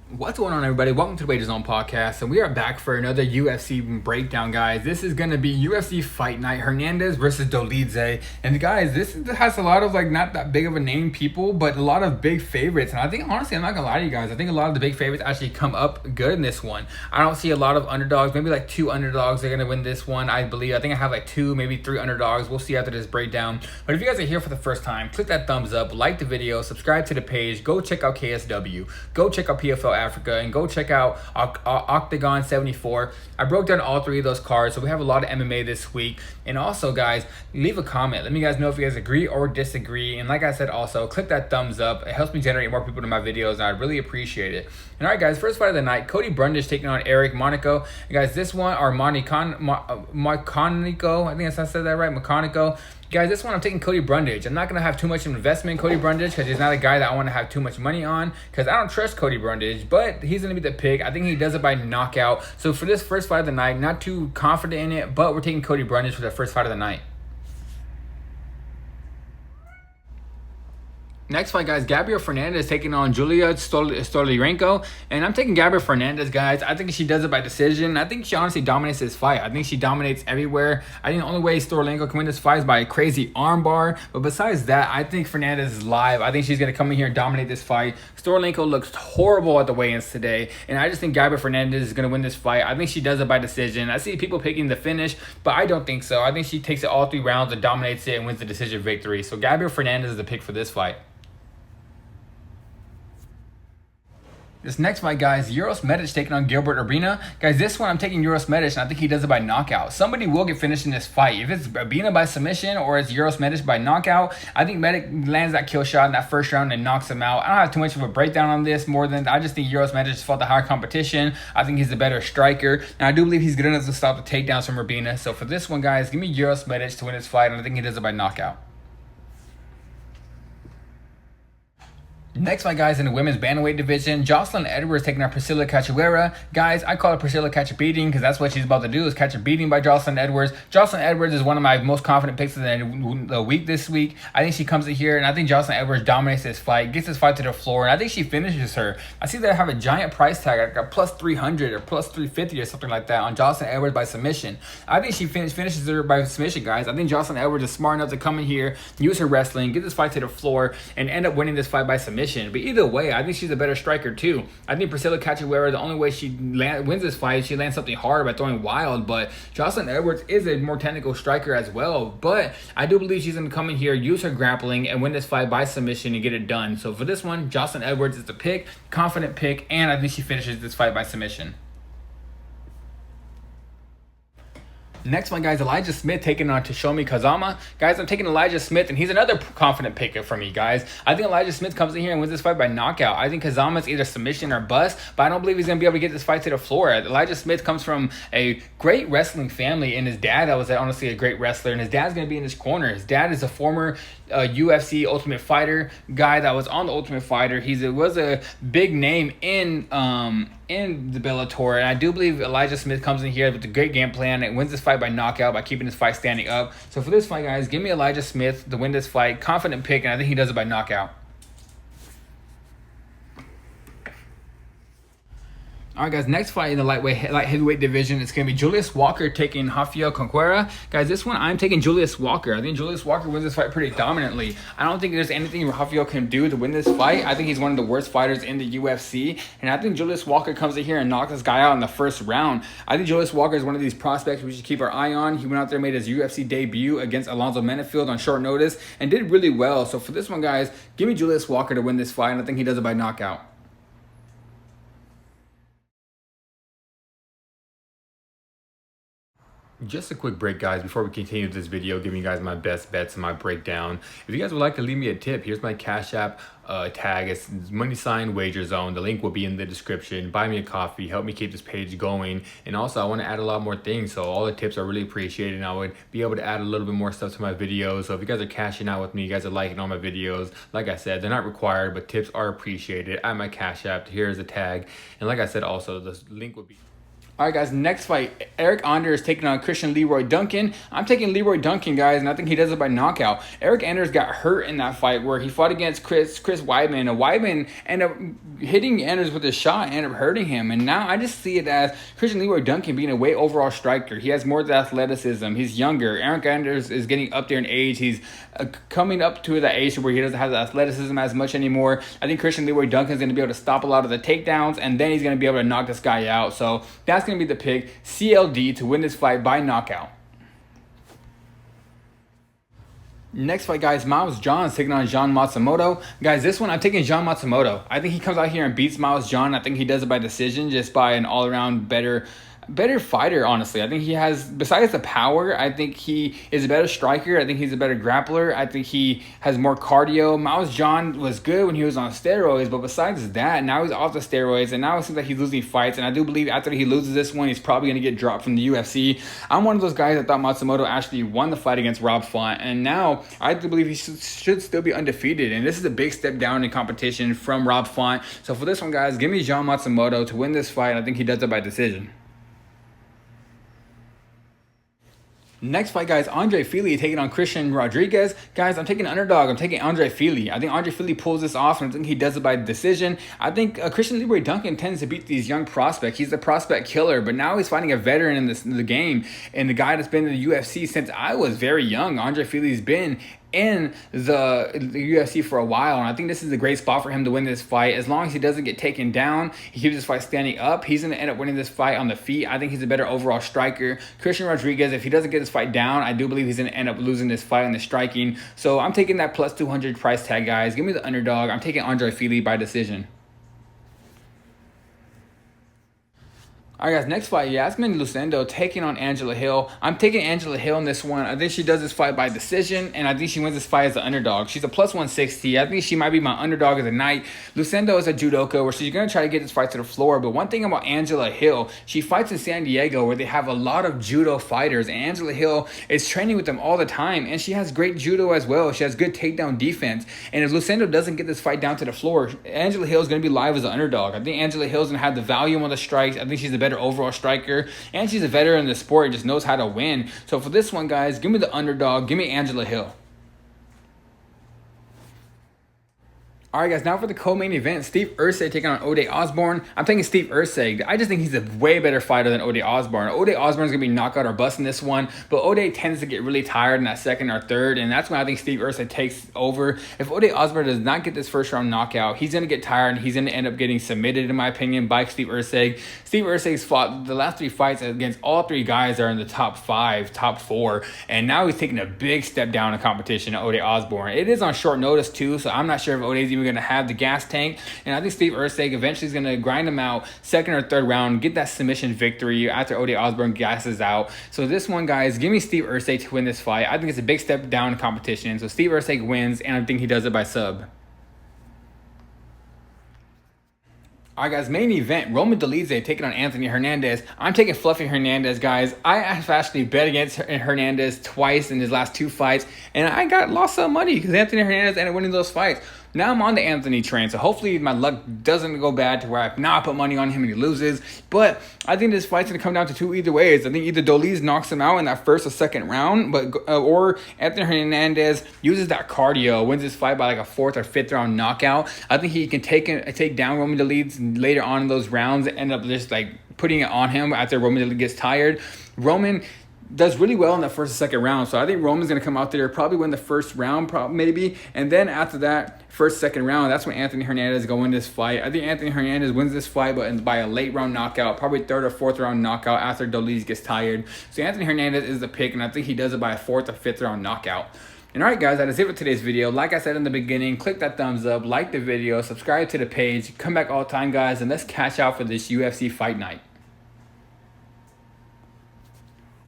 What's going on, everybody? Welcome to the Wager Zone podcast, and we are back for another UFC breakdown, guys. This is going to be UFC Fight Night, Hernandez versus Dolidze. And guys, this has a lot of not that big of a name people, but a lot of big favorites. And I think, honestly, I'm not going to lie to you guys, I think a lot of the big favorites actually come up good in this one. I don't see a lot of underdogs, maybe like two underdogs are going to win this one, I believe. I think I have like two, maybe three underdogs. We'll see after this breakdown. But if you guys are here for the first time, click that thumbs up, like the video, subscribe to the page, go check out KSW, go check out PFL Africa, and go check out Octagon 74. I broke down all three of those cards, so we have a lot of MMA this week. And also, guys, leave a comment. Let me guys know if you guys agree or disagree. And like I said, also click that thumbs up. It helps me generate more people to my videos, and I really appreciate it. And all right, guys, first fight of the night, Cody Brundage taking on Eric Monaco. And guys, this one, or Monico, I think I said that right, Monico. Guys, this one I'm taking Cody Brundage. I'm not going to have too much investment in Cody Brundage because he's not a guy that I want to have too much money on because I don't trust Cody Brundage, but he's going to be the pick. I think he does it by knockout. So for this first fight of the night, not too confident in it, but we're taking Cody Brundage for the first fight of the night. Next fight, guys, Gabriel Hernandez taking on Julia Stoliarenko. And I'm taking Gabriel Hernandez, guys. I think she does it by decision. I think she honestly dominates this fight. I think she dominates everywhere. I think the only way Stoliarenko can win this fight is by a crazy armbar. But besides that, I think Hernandez is live. I think she's going to come in here and dominate this fight. Stoliarenko looks horrible at the weigh-ins today. And I just think Gabriel Hernandez is going to win this fight. I think she does it by decision. I see people picking the finish, but I don't think so. I think she takes it all 3 rounds and dominates it and wins the decision victory. So Gabriel Hernandez is the pick for this fight. This next fight, guys, Uros Medic taking on Gilbert Urbina. Guys, this one I'm taking Uros Medic, and I think he does it by knockout. Somebody will get finished in this fight. If it's Urbina by submission or it's Uros Medic by knockout, I think Medic lands that kill shot in that first round and knocks him out. I don't have too much of a breakdown on this, more than I just think Uros Medic just fought the higher competition. I think he's the better striker, and I do believe he's good enough to stop the takedowns from Urbina. So for this one, guys, give me Uros Medic to win this fight, and I think he does it by knockout. Next fight, guys, in the women's bantamweight division, Jocelyn Edwards taking on Priscilla Cachoeira. Guys, I call it Priscilla catch a beating because that's what she's about to do, is catch a beating by Jocelyn Edwards. Jocelyn Edwards is one of my most confident picks of the week this week. I think she comes in here, and I think Jocelyn Edwards dominates this fight, gets this fight to the floor, and I think she finishes her. I see that I have a giant price tag, like a plus 300 or plus 350 or something like that on Jocelyn Edwards by submission. I think she finishes her by submission, guys. I think Jocelyn Edwards is smart enough to come in here, use her wrestling, get this fight to the floor, and end up winning this fight by submission. But either way, I think she's a better striker too. I think Priscilla Cachoeira, the only way she wins this fight, she lands something hard by throwing wild. But Jocelyn Edwards is a more technical striker as well. But I do believe she's going to come in here, use her grappling, and win this fight by submission and get it done. So for this one, Jocelyn Edwards is the pick, confident pick, and I think she finishes this fight by submission. Next one, guys, Elijah Smith taking on Toshomi Kazama. Guys, I'm taking Elijah Smith, and he's another confident pick for me, guys. I think Elijah Smith comes in here and wins this fight by knockout. I think Kazama's either submission or bust, but I don't believe he's going to be able to get this fight to the floor. Elijah Smith comes from a great wrestling family, and his dad was honestly a great wrestler, and his dad's going to be in his corner. His dad is a former UFC Ultimate Fighter guy that was on the Ultimate Fighter. He was a big name in the Bellator, and I do believe Elijah Smith comes in here with a great game plan and wins this fight by knockout by keeping this fight standing up. So for this fight, guys, give me Elijah Smith to win this fight, confident pick, and I think he does it by knockout. All right, guys, next fight in the light heavyweight division, it's going to be Julius Walker taking Rafael Conquera. Guys, this one, I'm taking Julius Walker. I think Julius Walker wins this fight pretty dominantly. I don't think there's anything Rafael can do to win this fight. I think he's one of the worst fighters in the UFC, and I think Julius Walker comes in here and knocks this guy out in the first round. I think Julius Walker is one of these prospects we should keep our eye on. He went out there, made his UFC debut against Alonzo Menefield on short notice, and did really well. So for this one, guys, give me Julius Walker to win this fight, and I think he does it by knockout. Just a quick break, guys, before we continue this video, giving you guys my best bets and my breakdown. If you guys would like to leave me a tip, here's my Cash App tag. It's money sign Wager Zone. The link will be in the description. Buy me a coffee, help me keep this page going. And also, I want to add a lot more things, so all the tips are really appreciated, and I would be able to add a little bit more stuff to my videos. So if you guys are cashing out with me, you guys are liking all my videos, like I said, they're not required, but tips are appreciated. Add my Cash App. Here's the tag. And like I said, also, the link will be... All right, guys, next fight, Eric Anders taking on Christian Leroy Duncan. I'm taking Leroy Duncan, guys, and I think he does it by knockout. Eric Anders got hurt in that fight where he fought against Chris Weidman, and Weidman ended up hitting Anders with a shot and ended up hurting him. And now I just see it as Christian Leroy Duncan being a way overall striker. He has more athleticism. He's younger. Eric Anders is getting up there in age. He's coming up to that age where he doesn't have the athleticism as much anymore. I think Christian Leroy Duncan is going to be able to stop a lot of the takedowns, and then he's going to be able to knock this guy out. So that's going to be the pick, CLD, to win this fight by knockout. Next fight, guys, Miles Johns taking on Jean Matsumoto. Guys, this one I'm taking Jean Matsumoto. I think he comes out here and beats Miles John. I think he does it by decision, just by an all-around better fighter, honestly. I think he has, besides the power, I think he is a better striker. I think he's a better grappler. I think he has more cardio. Miles John was good when he was on steroids, but besides that, now he's off the steroids, and now it seems like he's losing fights, and I do believe after he loses this one, he's probably going to get dropped from the UFC. I'm one of those guys that thought Matsumoto actually won the fight against Rob Font, and now I do believe he should still be undefeated, and this is a big step down in competition from Rob Font. So for this one, guys, give me Jean Matsumoto to win this fight. I think he does it by decision. Next fight, guys, Andre Fili taking on Christian Rodriguez. Guys, I'm taking underdog. I'm taking Andre Fili. I think Andre Fili pulls this off, and I think he does it by decision. I think Christian Leroy Duncan tends to beat these young prospects. He's a prospect killer, but now he's fighting a veteran in the game, and the guy that's been in the UFC since I was very young. Andre Fili's been in the UFC for a while, and I think this is a great spot for him to win this fight. As long as he doesn't get taken down, he keeps this fight standing up, he's going to end up winning this fight on the feet. I think he's a better overall striker. Christian Rodriguez, if he doesn't get this fight down, I do believe he's going to end up losing this fight on the striking. So I'm taking that plus 200 price tag, guys. Give me the underdog. I'm taking Andre Fili by decision. All right, guys, next fight, Yasmin Lucendo taking on Angela Hill. I'm taking Angela Hill in this one. I think she does this fight by decision, and I think she wins this fight as the underdog. She's a plus 160. I think she might be my underdog of the night. Lucendo is a judoka where she's going to try to get this fight to the floor, but one thing about Angela Hill, she fights in San Diego where they have a lot of judo fighters, and Angela Hill is training with them all the time, and she has great judo as well. She has good takedown defense, and if Lucendo doesn't get this fight down to the floor, Angela Hill is going to be live as an underdog. I think Angela Hill is going to have the volume on the strikes. I think she's the better overall striker, and she's a veteran in the sport and just knows how to win. So for this one, guys, give me the underdog. Give me Angela Hill. All right, guys, now for the co-main event, Steve Erceg taking on Ode Osbourne. I'm taking Steve Erceg. I just think he's a way better fighter than Ode Osbourne. Ode Osbourne's going to be knockout or bust in this one, but Ode tends to get really tired in that second or third, and that's when I think Steve Erceg takes over. If Ode Osbourne does not get this first round knockout, he's going to get tired, and he's going to end up getting submitted, in my opinion, by Steve Erceg. Steve Erceg's fought the last 3 fights against all 3 guys that are in the top 5, top 4, and now he's taking a big step down in competition to Ode Osbourne. It is on short notice, too, so I'm not sure if Ode's even going to have the gas tank, and I think Steve Erceg eventually is going to grind him out second or third round, get that submission victory after Ode Osbourne gasses out. So this one, guys, give me Steve Erceg to win this fight. I think it's a big step down in competition, so Steve Erceg wins, and I think he does it by sub. All right, guys, main event, Roman Dolidze taking on Anthony Hernandez. I'm taking Fluffy Hernandez, guys. I have actually bet against Hernandez twice in his last 2 fights, and I lost some money because Anthony Hernandez ended up winning those fights. Now I'm on the Anthony train, so hopefully my luck doesn't go bad to where I not put money on him and he loses. But I think this fight's going to come down to 2 either ways. I think either Dolidze knocks him out in that first or second round, or Anthony Hernandez uses that cardio, wins this fight by like a 4th or 5th round knockout. I think he can take down Roman Dolidze later on in those rounds and end up just like putting it on him after Roman Dolidze gets tired. Roman does really well in that first and second round, so I think Roman's going to come out there, probably win the first round, maybe, and then after that first, second round, that's when Anthony Hernandez is going to win this fight. I think Anthony Hernandez wins this fight, but by a late round knockout, probably 3rd or 4th round knockout after Dolidze gets tired. So Anthony Hernandez is the pick, and I think he does it by a 4th or 5th round knockout. And alright, guys, that is it for today's video. Like I said in the beginning, click that thumbs up, like the video, subscribe to the page, come back all the time, guys, and let's catch out for this UFC Fight Night.